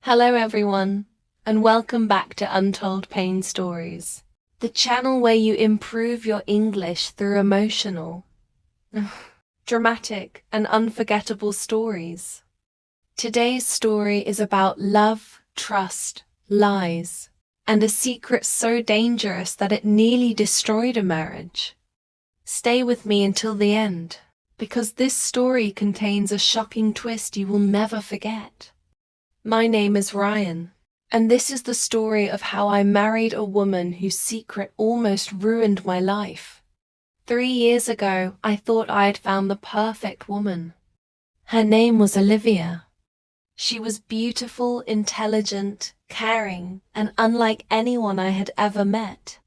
Hello everyone, and welcome back to Untold Pain Stories, the channel where you improve your English through emotional, dramatic, and unforgettable stories. Today's story is about love, trust, lies, and a secret so dangerous that it nearly destroyed a marriage. Stay with me until the end, because this story contains a shocking twist you will never forget. My name is Ryan, and this is the story of how I married a woman whose secret almost ruined my life. 3 years ago, I thought I had found the perfect woman. Her name was Olivia. She was beautiful, intelligent, caring, and unlike anyone I had ever met.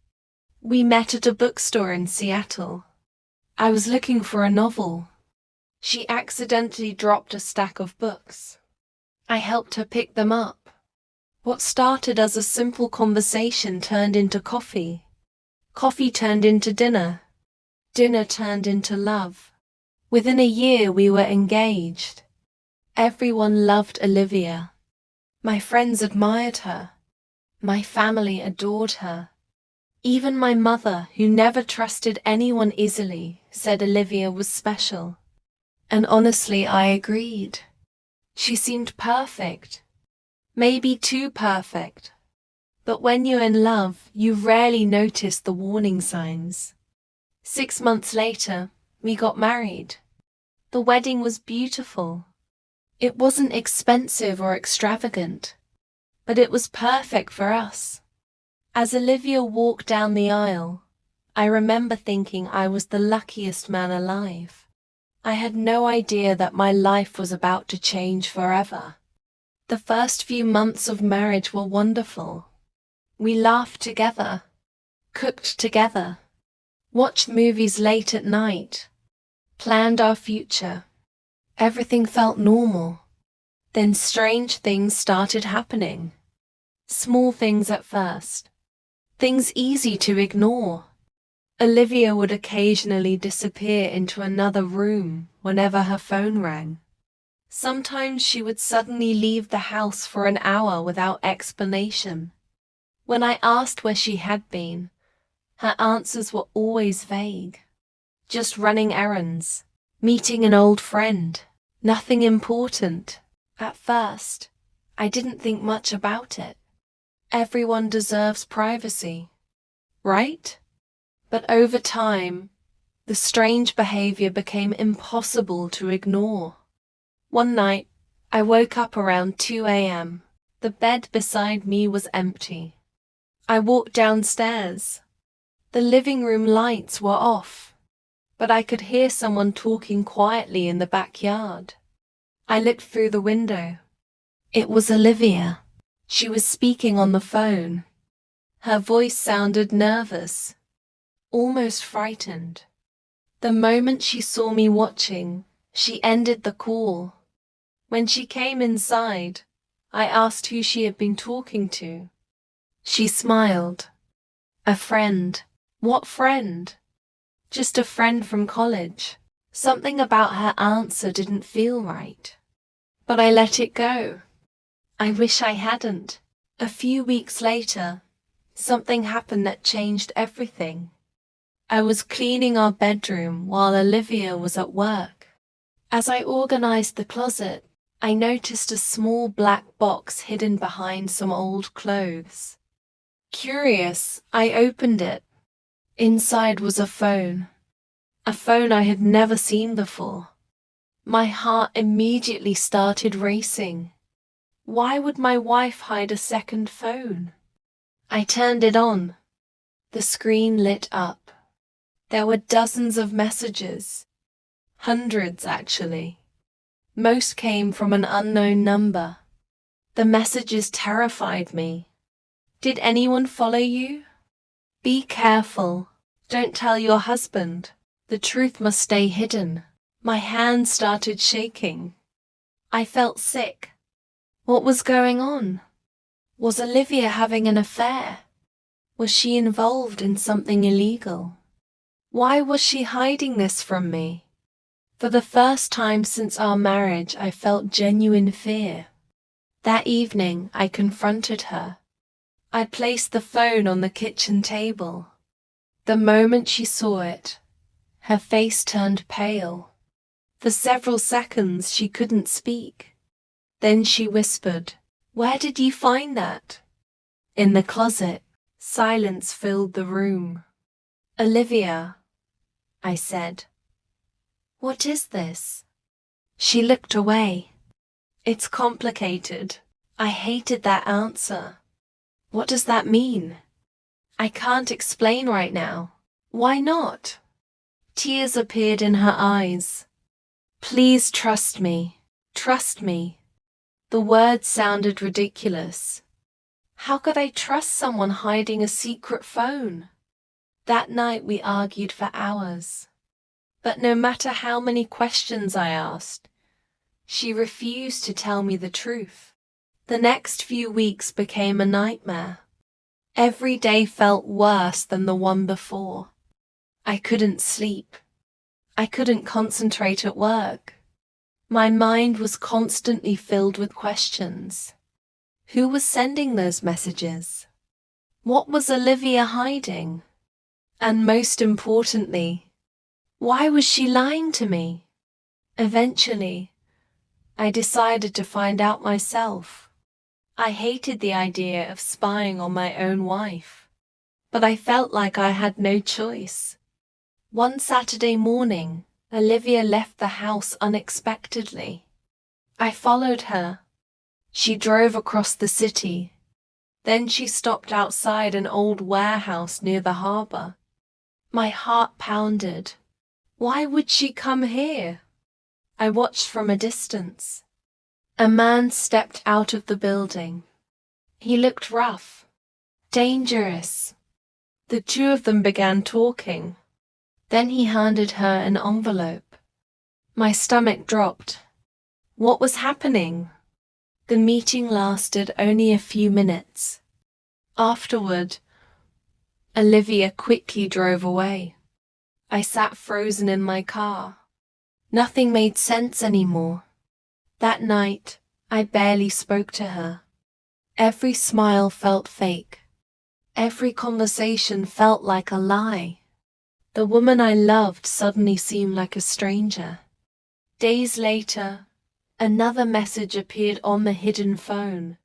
We met at a bookstore in Seattle. I was looking for a novel. She accidentally dropped a stack of books. I helped her pick them up. What started as a simple conversation turned into coffee. Coffee turned into dinner. Dinner turned into love. Within a year, we were engaged. Everyone loved Olivia. My friends admired her. My family adored her. Even my mother, who never trusted anyone easily, said Olivia was special. And honestly, I agreed. She seemed perfect. Maybe too perfect. But when you're in love, you rarely notice the warning signs. 6 months later, we got married. The wedding was beautiful. It wasn't expensive or extravagant, but it was perfect for us. As Olivia walked down the aisle, I remember thinking I was the luckiest man alive. I had no idea that my life was about to change forever. The first few months of marriage were wonderful. We laughed together, cooked together, watched movies late at night, planned our future. Everything felt normal. Then strange things started happening. Small things at first. Things easy to ignore. Olivia would occasionally disappear into another room whenever her phone rang. Sometimes she would suddenly leave the house for an hour without explanation. When I asked where she had been, her answers were always vague. Just running errands, meeting an old friend, nothing important. At first, I didn't think much about it. Everyone deserves privacy, right? But over time, the strange behavior became impossible to ignore. One night, I woke up around 2 a.m. The bed beside me was empty. I walked downstairs. The living room lights were off, but I could hear someone talking quietly in the backyard. I looked through the window. It was Olivia. She was speaking on the phone. Her voice sounded nervous, almost frightened. The moment she saw me watching, she ended the call. When she came inside, I asked who she had been talking to. She smiled. A friend. What friend? Just a friend from college. Something about her answer didn't feel right. But I let it go. I wish I hadn't. A few weeks later, something happened that changed everything. I was cleaning our bedroom while Olivia was at work. As I organized the closet, I noticed a small black box hidden behind some old clothes. Curious, I opened it. Inside was a phone I had never seen before. My heart immediately started racing. Why would my wife hide a second phone? I turned it on. The screen lit up. There were dozens of messages. Hundreds, actually. Most came from an unknown number. The messages terrified me. Did anyone follow you? Be careful. Don't tell your husband. The truth must stay hidden. My hands started shaking. I felt sick. What was going on? Was Olivia having an affair? Was she involved in something illegal? Why was she hiding this from me? For the first time since our marriage, I felt genuine fear. That evening, I confronted her. I placed the phone on the kitchen table. The moment she saw it, her face turned pale. For several seconds, she couldn't speak. Then she whispered, "Where did you find that?" "In the closet." Silence filled the room. "Olivia," I said, "what is this?" She looked away. "It's complicated." I hated that answer. "What does that mean?" "I can't explain right now." "Why not?" Tears appeared in her eyes. "Please trust me. Trust me." The words sounded ridiculous. How could I trust someone hiding a secret phone? That night we argued for hours. But no matter how many questions I asked, she refused to tell me the truth. The next few weeks became a nightmare. Every day felt worse than the one before. I couldn't sleep. I couldn't concentrate at work. My mind was constantly filled with questions. Who was sending those messages? What was Olivia hiding? And most importantly, why was she lying to me? Eventually, I decided to find out myself. I hated the idea of spying on my own wife, but I felt like I had no choice. One Saturday morning, Olivia left the house unexpectedly. I followed her. She drove across the city. Then she stopped outside an old warehouse near the harbor. My heart pounded. Why would she come here? I watched from a distance. A man stepped out of the building. He looked rough, dangerous. The two of them began talking. Then he handed her an envelope. My stomach dropped. What was happening? The meeting lasted only a few minutes. Afterward, Olivia quickly drove away. I sat frozen in my car. Nothing made sense anymore. That night, I barely spoke to her. Every smile felt fake. Every conversation felt like a lie. The woman I loved suddenly seemed like a stranger. Days later, another message appeared on the hidden phone.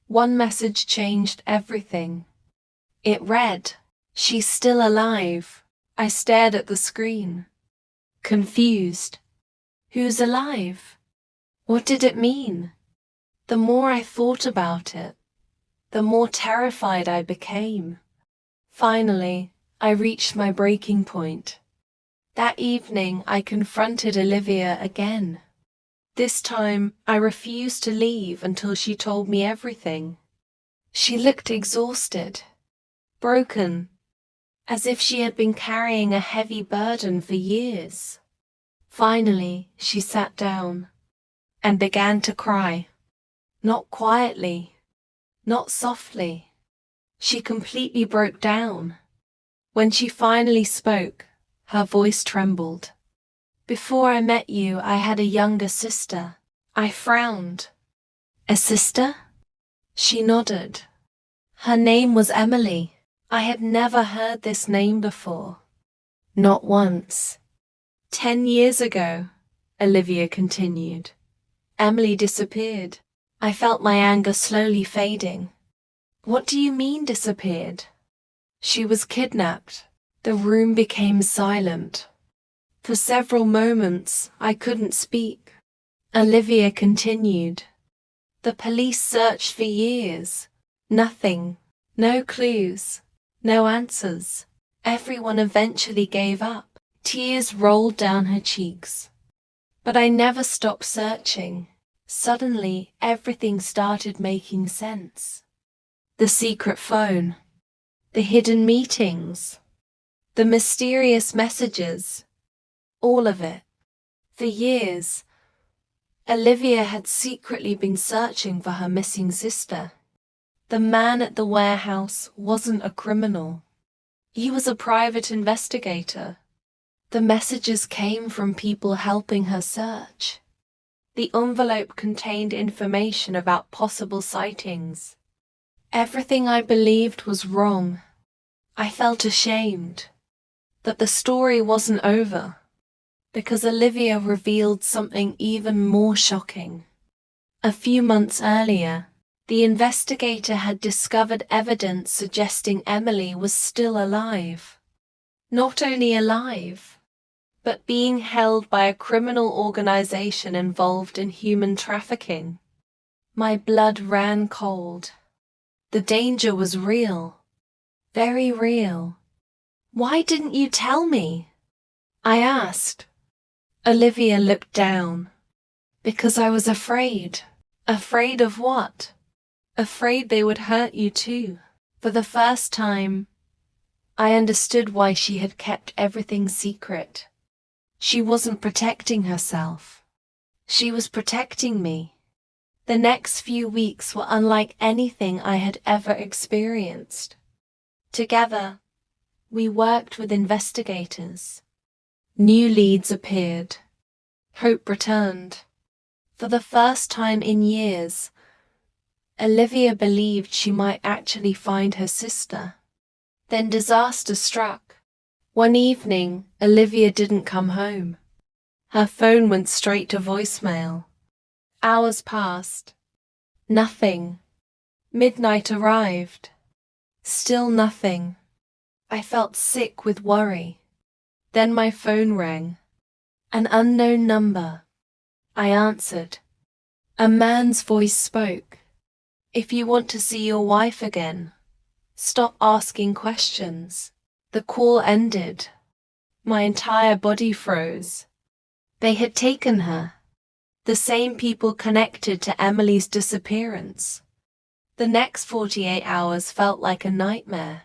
One message changed everything. It read, "She's still alive." I stared at the screen, confused. Who's alive? What did it mean? The more I thought about it, the more terrified I became. Finally, I reached my breaking point. That evening, I confronted Olivia again. This time, I refused to leave until she told me everything. She looked exhausted, broken, as if she had been carrying a heavy burden for years. Finally, she sat down and began to cry. Not quietly, not softly. She completely broke down. When she finally spoke, her voice trembled. "Before I met you, I had a younger sister." I frowned. "A sister?" She nodded. "Her name was Emily." I had never heard this name before. Not once. 10 years ago, Olivia continued, Emily disappeared. I felt my anger slowly fading. "What do you mean disappeared?" "She was kidnapped." The room became silent. For several moments, I couldn't speak. Olivia continued. "The police searched for years. Nothing. No clues. No answers. Everyone eventually gave up." Tears rolled down her cheeks. But I never stopped searching. Suddenly, everything started making sense. The secret phone. The hidden meetings. The mysterious messages. All of it. For years, Olivia had secretly been searching for her missing sister. The man at the warehouse wasn't a criminal. He was a private investigator. The messages came from people helping her search. The envelope contained information about possible sightings. Everything I believed was wrong. I felt ashamed that the story wasn't over, because Olivia revealed something even more shocking. A few months earlier, the investigator had discovered evidence suggesting Emily was still alive. Not only alive, but being held by a criminal organization involved in human trafficking. My blood ran cold. The danger was real. Very real. "Why didn't you tell me?" I asked. Olivia looked down. "Because I was afraid." Afraid of what? Afraid they would hurt you too. For the first time, I understood why she had kept everything secret. She wasn't protecting herself. She was protecting me. The next few weeks were unlike anything I had ever experienced. Together, we worked with investigators. New leads appeared. Hope returned. For the first time in years, Olivia believed she might actually find her sister. Then disaster struck. One evening, Olivia didn't come home. Her phone went straight to voicemail. Hours passed. Nothing. Midnight arrived. Still nothing. I felt sick with worry. Then my phone rang. An unknown number. I answered. A man's voice spoke. "If you want to see your wife again, stop asking questions." The call ended. My entire body froze. They had taken her. The same people connected to Emily's disappearance. The next 48 hours felt like a nightmare.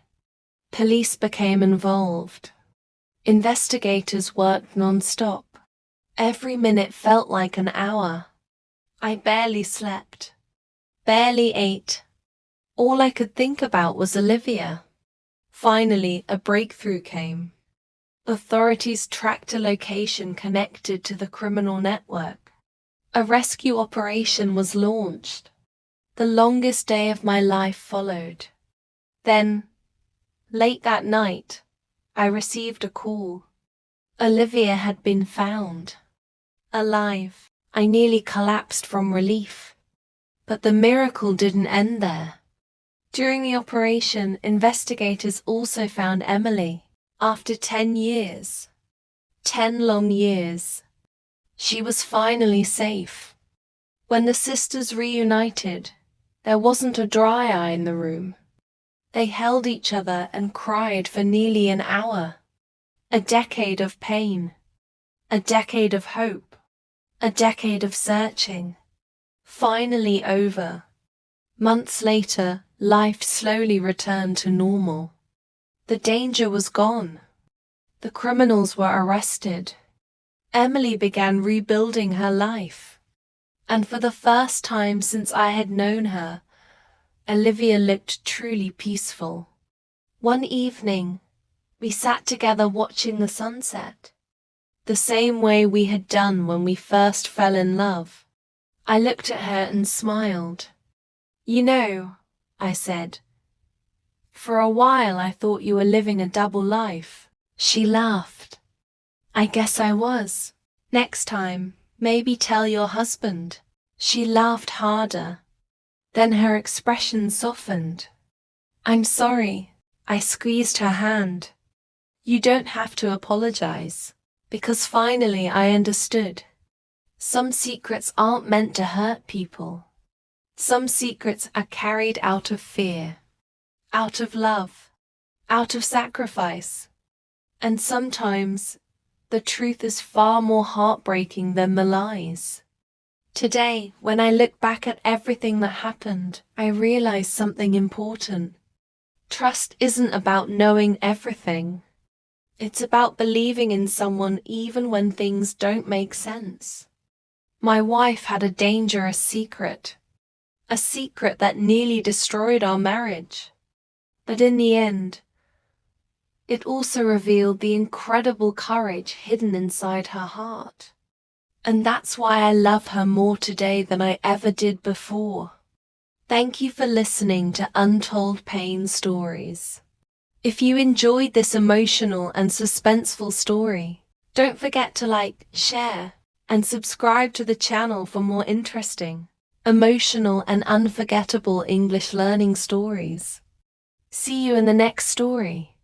Police became involved. Investigators worked non-stop. Every minute felt like an hour. I barely slept. Barely ate. All I could think about was Olivia. Finally, a breakthrough came. Authorities tracked a location connected to the criminal network. A rescue operation was launched. The longest day of my life followed. Then, late that night, I received a call. Olivia had been found. Alive. I nearly collapsed from relief. But the miracle didn't end there. During the operation, investigators also found Emily. After 10 years. 10 long years. She was finally safe. When the sisters reunited, there wasn't a dry eye in the room. They held each other and cried for nearly an hour. A decade of pain. A decade of hope. A decade of searching. Finally over. Months later, life slowly returned to normal. The danger was gone. The criminals were arrested. Emily began rebuilding her life. And for the first time since I had known her, Olivia looked truly peaceful. One evening, we sat together watching the sunset, the same way we had done when we first fell in love. I looked at her and smiled. "You know," I said, "for a while I thought you were living a double life." She laughed. "I guess I was. Next time, maybe tell your husband." She laughed harder. Then her expression softened. "I'm sorry." I squeezed her hand. "You don't have to apologize." Because finally I understood. Some secrets aren't meant to hurt people. Some secrets are carried out of fear, out of love, out of sacrifice. And sometimes, the truth is far more heartbreaking than the lies. Today, when I look back at everything that happened, I realize something important. Trust isn't about knowing everything. It's about believing in someone even when things don't make sense. My wife had a dangerous secret. A secret that nearly destroyed our marriage. But in the end, it also revealed the incredible courage hidden inside her heart. And that's why I love her more today than I ever did before. Thank you for listening to Untold Pain Stories. If you enjoyed this emotional and suspenseful story, don't forget to like, share, and subscribe to the channel for more interesting, emotional, and unforgettable English learning stories. See you in the next story.